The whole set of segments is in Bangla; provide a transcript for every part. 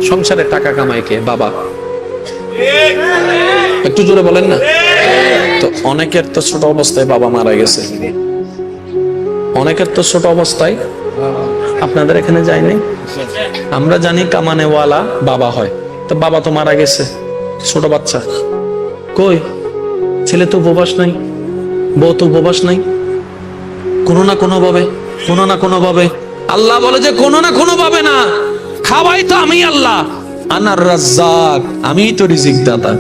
সংসারে টাকা কামায় কে? বাবা। একটু জোরে বলেন না। তো অনেকের তো ছোট অবস্থায় বাবা মারা গেছে, অনেকের তো ছোট অবস্থায় আপনাদের এখানে যায়নি। আমরা জানি কামানেওয়ালা বাবা হয়, তো বাবা তো মারা গেছে, ছোট বাচ্চা কই? ছেলে তো উপবাস নাই, বউ তো উপবাস নাই। কোনো না কোনো ভাবে আল্লাহ বলে যে কোনো না কোনো ভাবে না, খাওয়াই তো আমি আল্লাহ, আনার রাজ্জাক, আমিই তো রিজিক দাতা।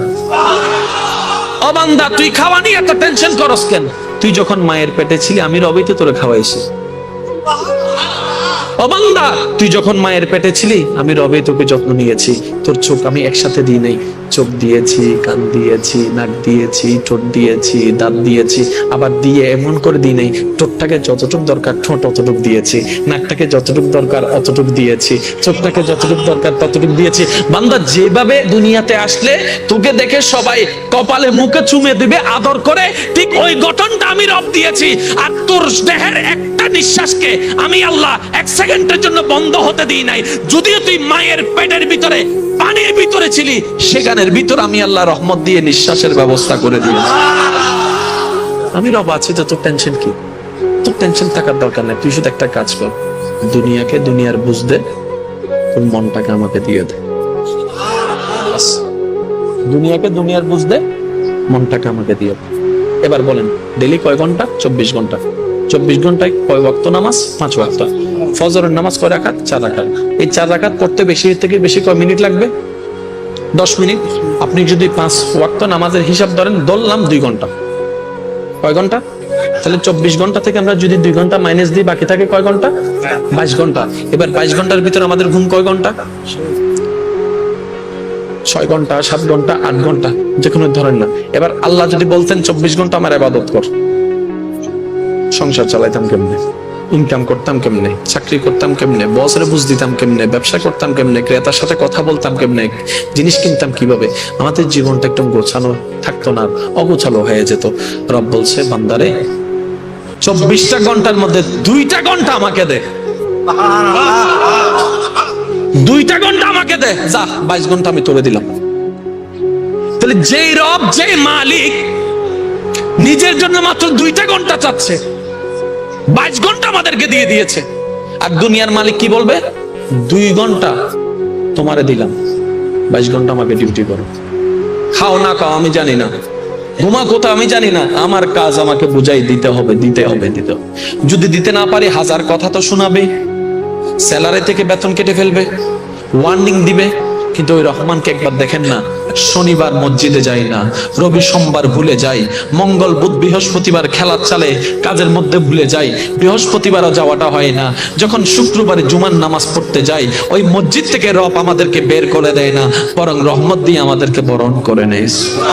ও বান্দা, তুই খাওয়া নিয়ে এত টেনশন করস কেন? তুই যখন মায়ের পেটে ছিলি আমি রবি তো তোরে খাওয়াইছি। ও বান্দা, তুই যখন মায়ের পেটে ছিলি আমি রবে তোকে যত্ন নিয়েছি। তোর চোখ আমি একসাথে দিই নাই, চোখ দিয়েছি, কান দিয়েছি, নাক দিয়েছি, ঠোঁট দিয়েছি, দাঁত দিয়েছি, আবার দিয়ে এমন করে দিই নাই, ঠোঁটটাকে যতটুক দরকার ঠোঁট অতটুক দিয়েছি, নাকটাকে যতটুক দরকার অতটুক দিয়েছি, চোখটাকে যতটুক দরকার ততটুক দিয়েছি। বান্দা, যেভাবে দুনিয়াতে আসলে তোকে দেখে সবাই কপালে মুখে চুমে দিবে আদর করে, ঠিক ওই গঠনটা আমি রব দিয়েছি। আর তোর দেহের একটা নিঃশ্বাসকে আমি আল্লাহ এক সেকেন্ডের জন্য বন্ধ হতে দিই নাই। যদিও তুই মায়ের পেটের ভিতরে পানির ভিতরে ছিলি, সেখানের ভিতর আমি আল্লাহ রহমত দিয়ে নিঃশ্বাসের ব্যবস্থা করে দিয়েছি। আমি রব আছি, তো তোর টেনশন কি? তোর টেনশন থাকার দরকার নেই। তুই শুধু একটা কাজ কর, দুনিয়াকে দুনিয়ার বুঝ দে, তোর মনটাকে আমাকে দিয়ে দে। দুনিয়াকে দুনিয়ার বুঝ দে, মনটাকে আমাকে দিয়ে দে। এবার বলেন, ডেলি কয় ঘন্টা? 24 ঘন্টা। 24 ঘন্টায় কয় ওয়াক্ত নামাজ? 5 ওয়াক্ত। ফজরের নামাজ কয় রাকাত? 4 রাকাত। এই 4 রাকাত পড়তে বেশি থেকে বেশি কয় মিনিট লাগবে? 10 মিনিট। আপনি যদি 5 ওয়াক্ত নামাজের হিসাব ধরেন, ধরলাম 2 ঘন্টা। কয় ঘন্টা? তাহলে 24 ঘন্টা থেকে আমরা যদি 2 ঘন্টা মাইনাস দিই, বাকি থাকে কয় ঘন্টা? 22 ঘন্টা। এবার 22 ঘন্টার ভিতরে আমাদের ঘুম কয় ঘন্টা? 6 ঘন্টা, 7 ঘন্টা, 8 ঘন্টা, যে কোনো ধরেন না। এবার আল্লাহ যদি বলতেন 24 ঘন্টা আমার ইবাদত কর, সংসার চালাইতাম কেমনে? ইনকাম করতাম কেমনে? চাকরি করতাম কেমনে? বসরে বুঝ দিতাম কেমনে? ব্যবসা করতাম কেমনে? ক্রেতার সাথে কথা বলতাম কেমনে? জিনিস কিনতাম কিভাবে? আমাদের জীবনটা একদম গোছানো থাকতো না, অগোছালো হয়ে যেত। রব বলছে, বান্দারে 24টা ঘন্টার মধ্যে 2টা ঘন্টা আমাকে দে, 2টা ঘন্টা আমাকে দে, যা 22 ঘন্টা আমি তোরে দিলাম। তাহলে যেই রব, যেই মালিক নিজের জন্য মাত্র 2টা ঘন্টা চাচ্ছে, 22 ঘন্টা আমাদেরকে দিয়ে দিয়েছে। আর দুনিয়ার মালিক কি বলবে? 2 ঘন্টা তোমারে দিলাম, 22 ঘন্টা আমাকে ডিউটি করো। খাও না খাও আমি জানি না, ঘুমা কোথা আমি জানি না, আমার কাজ আমাকে বুঝাই দিতে হবে, দিতে হবে, দিতে হবে। যদি দিতে না পারি 1000 কথা তো শোনাবে, স্যালারি থেকে বেতন কেটে ফেলবে, ওয়ার্নিং দিবে। কিন্তু ওই রহমানকে একবার দেখেন না, শনিবার মসজিদে যাই না, রবি সোমবার ভুলে যাই, মঙ্গল বুধ বৃহস্পতিবার খেলার চালে কাজের মধ্যে ভুলে যাই, বৃহস্পতিবারও যাওয়াটা হয় না। যখন শুক্রবারে জুমার নামাজ পড়তে যাই, ওই মসজিদ থেকে রব আমাদেরকে বের করে দেয় না, বরং রহমত দিয়ে আমাদেরকে বরণ করে নেয়।